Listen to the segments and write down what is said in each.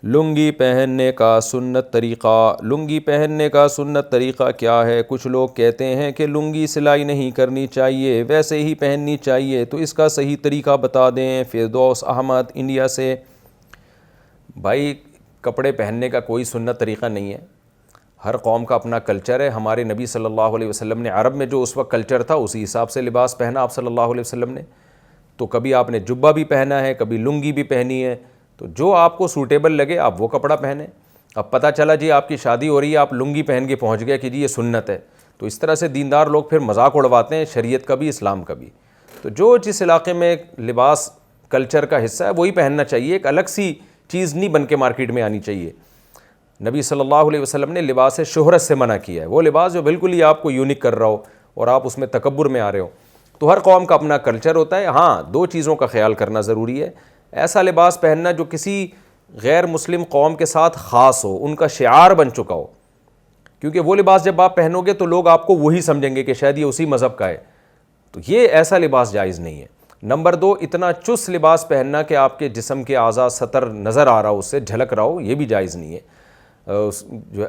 لنگی پہننے کا سنت طریقہ، لنگی پہننے کا سنت طریقہ کیا ہے؟ کچھ لوگ کہتے ہیں کہ لنگی سلائی نہیں کرنی چاہیے، ویسے ہی پہننی چاہیے، تو اس کا صحیح طریقہ بتا دیں۔ فردوس احمد انڈیا سے۔ بھائی کپڑے پہننے کا کوئی سنت طریقہ نہیں ہے، ہر قوم کا اپنا کلچر ہے۔ ہمارے نبی صلی اللہ علیہ وسلم نے عرب میں جو اس وقت کلچر تھا اسی حساب سے لباس پہنا آپ صلی اللہ علیہ وسلم نے۔ تو کبھی آپ نے جبہ بھی پہنا ہے، کبھی لنگی بھی پہنی ہے، تو جو آپ کو سوٹیبل لگے آپ وہ کپڑا پہنیں۔ اب پتہ چلا جی آپ کی شادی ہو رہی ہے، آپ لنگی پہن کے پہنچ گئے کہ جی یہ سنت ہے، تو اس طرح سے دیندار لوگ پھر مذاق اڑواتے ہیں شریعت کا بھی اسلام کا بھی۔ تو جو جس علاقے میں لباس کلچر کا حصہ ہے وہی پہننا چاہیے، ایک الگ سی چیز نہیں بن کے مارکیٹ میں آنی چاہیے۔ نبی صلی اللہ علیہ وسلم نے لباس شہرت سے منع کیا ہے، وہ لباس جو بالکل ہی آپ کو یونیک کر رہا ہو اور آپ اس میں تکبر میں آ رہے ہو۔ تو ہر قوم کا اپنا کلچر ہوتا ہے، ہاں دو چیزوں کا خیال کرنا ضروری ہے۔ ایسا لباس پہننا جو کسی غیر مسلم قوم کے ساتھ خاص ہو، ان کا شعار بن چکا ہو، کیونکہ وہ لباس جب آپ پہنو گے تو لوگ آپ کو وہی سمجھیں گے کہ شاید یہ اسی مذہب کا ہے، تو یہ ایسا لباس جائز نہیں ہے۔ نمبر دو، اتنا چست لباس پہننا کہ آپ کے جسم کے اعضاء سطر نظر آ رہا ہو، اس سے جھلک رہا ہو، یہ بھی جائز نہیں ہے۔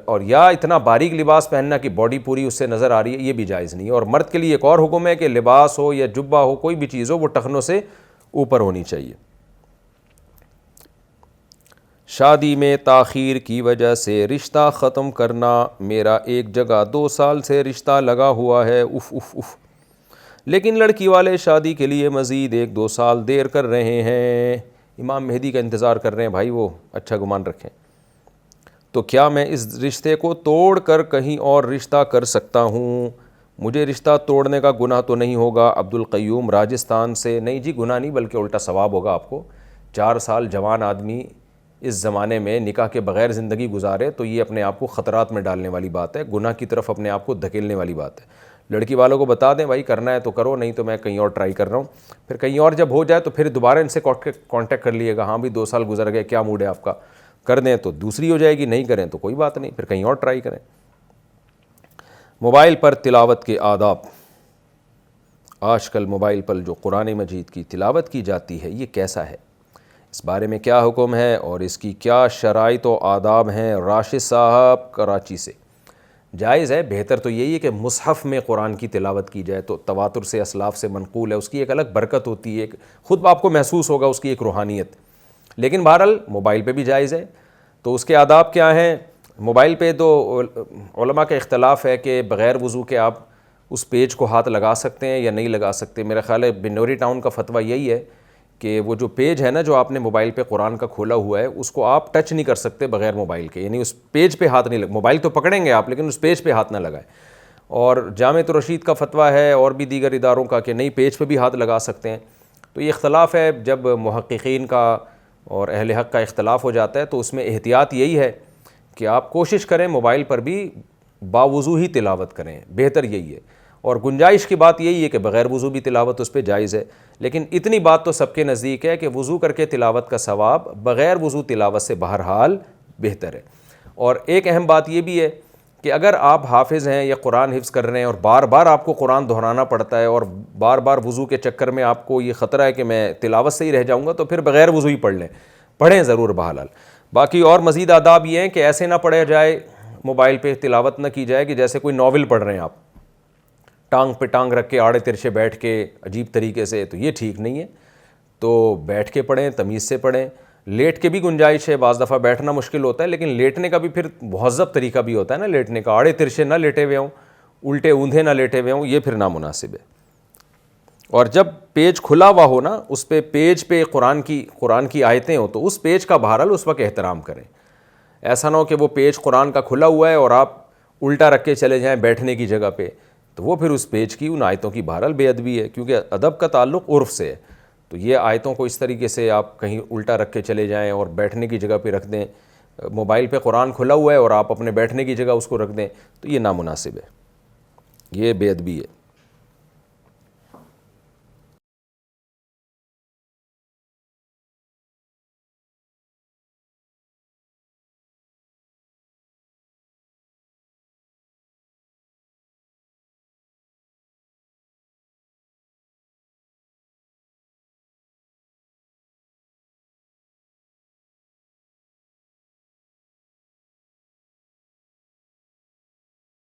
اور یا اتنا باریک لباس پہننا کہ باڈی پوری اس سے نظر آ رہی ہے، یہ بھی جائز نہیں ہے۔ اور مرد کے لیے ایک اور حکم ہے کہ لباس ہو یا جبہ ہو، کوئی بھی چیز ہو، وہ ٹخنوں سے اوپر ہونی چاہیے۔ شادی میں تاخیر کی وجہ سے رشتہ ختم کرنا، میرا ایک جگہ 2 سال سے رشتہ لگا ہوا ہے، اف اف اف، لیکن لڑکی والے شادی کے لیے مزید 1-2 سال دیر کر رہے ہیں، امام مہدی کا انتظار کر رہے ہیں بھائی، وہ اچھا گمان رکھیں۔ تو کیا میں اس رشتے کو توڑ کر کہیں اور رشتہ کر سکتا ہوں؟ مجھے رشتہ توڑنے کا گناہ تو نہیں ہوگا؟ عبد القیوم راجستھان سے۔ نہیں جی گناہ نہیں، بلکہ الٹا ثواب ہوگا آپ کو۔ 4 سال جوان آدمی اس زمانے میں نکاح کے بغیر زندگی گزارے تو یہ اپنے آپ کو خطرات میں ڈالنے والی بات ہے، گناہ کی طرف اپنے آپ کو دھکیلنے والی بات ہے۔ لڑکی والوں کو بتا دیں بھائی کرنا ہے تو کرو، نہیں تو میں کہیں اور ٹرائی کر رہا ہوں۔ پھر کہیں اور جب ہو جائے تو پھر دوبارہ ان سے کانٹیکٹ کر لیے گا، ہاں بھی 2 سال گزر گئے، کیا موڈ ہے آپ کا؟ کر دیں تو دوسری ہو جائے گی، نہیں کریں تو کوئی بات نہیں، پھر کہیں اور ٹرائی کریں۔ موبائل پر تلاوت کے آداب۔ آج کل موبائل پر جو قرآن مجید کی تلاوت کی جاتی ہے یہ کیسا ہے؟ اس بارے میں کیا حکم ہے اور اس کی کیا شرائط و آداب ہیں؟ راشد صاحب کراچی سے۔ جائز ہے، بہتر تو یہی ہے کہ مصحف میں قرآن کی تلاوت کی جائے، تو تواتر سے اسلاف سے منقول ہے، اس کی ایک الگ برکت ہوتی ہے، خود آپ کو محسوس ہوگا اس کی ایک روحانیت۔ لیکن بہرحال موبائل پہ بھی جائز ہے۔ تو اس کے آداب کیا ہیں؟ موبائل پہ تو علماء کا اختلاف ہے کہ بغیر وضو کے آپ اس پیج کو ہاتھ لگا سکتے ہیں یا نہیں لگا سکتے۔ میرا خیال ہے بنوری ٹاؤن کا فتویٰ یہی ہے کہ وہ جو پیج ہے نا جو آپ نے موبائل پہ قرآن کا کھولا ہوا ہے اس کو آپ ٹچ نہیں کر سکتے بغیر موبائل کے، یعنی اس پیج پہ ہاتھ نہیں موبائل تو پکڑیں گے آپ لیکن اس پیج پہ ہاتھ نہ لگائیں۔ اور جامعۃ الرشید کا فتویٰ ہے اور بھی دیگر اداروں کا کہ نہیں پیج پہ بھی ہاتھ لگا سکتے ہیں۔ تو یہ اختلاف ہے، جب محققین کا اور اہل حق کا اختلاف ہو جاتا ہے تو اس میں احتیاط یہی ہے کہ آپ کوشش کریں موبائل پر بھی باوضو ہی تلاوت کریں، بہتر یہی ہے۔ اور گنجائش کی بات یہی ہے کہ بغیر وضو بھی تلاوت اس پہ جائز ہے، لیکن اتنی بات تو سب کے نزدیک ہے کہ وضو کر کے تلاوت کا ثواب بغیر وضو تلاوت سے بہرحال بہتر ہے۔ اور ایک اہم بات یہ بھی ہے کہ اگر آپ حافظ ہیں یا قرآن حفظ کر رہے ہیں اور بار بار آپ کو قرآن دہرانا پڑتا ہے اور بار بار وضو کے چکر میں آپ کو یہ خطرہ ہے کہ میں تلاوت سے ہی رہ جاؤں گا، تو پھر بغیر وضو ہی پڑھ لیں، پڑھیں ضرور بہرحال۔ باقی اور مزید آداب یہ ہیں کہ ایسے نہ پڑھا جائے، موبائل پہ تلاوت نہ کی جائے کہ جیسے کوئی ناول پڑھ رہے ہیں آپ، ٹانگ پہ ٹانگ رکھ کے آڑے ترچے بیٹھ کے عجیب طریقے سے، تو یہ ٹھیک نہیں ہے۔ تو بیٹھ کے پڑھیں، تمیز سے پڑھیں۔ لیٹ کے بھی گنجائش ہے، بعض دفعہ بیٹھنا مشکل ہوتا ہے لیکن لیٹنے کا بھی پھر مہذب طریقہ بھی ہوتا ہے نا لیٹنے کا، آڑے ترچے نہ لیٹے ہوئے ہوں، الٹے اوندھے نہ لیٹے ہوئے ہوں، یہ پھر نامناسب ہے۔ اور جب پیج کھلا ہوا ہو نا، اس پہ پیج پہ قرآن کی آیتیں ہوں تو اس پیج کا بہرحال اس وقت احترام کریں۔ ایسا نہ ہو کہ وہ پیج قرآن کا کھلا ہوا ہے اور آپ الٹا رکھ کے چلے جائیں بیٹھنے کی جگہ پہ، تو وہ پھر اس پیج کی ان آیتوں کی بہرحال بے ادبی ہے، کیونکہ ادب کا تعلق عرف سے ہے۔ تو یہ آیتوں کو اس طریقے سے آپ کہیں الٹا رکھ کے چلے جائیں اور بیٹھنے کی جگہ پہ رکھ دیں، موبائل پہ قرآن کھلا ہوا ہے اور آپ اپنے بیٹھنے کی جگہ اس کو رکھ دیں، تو یہ نامناسب ہے، یہ بے ادبی ہے۔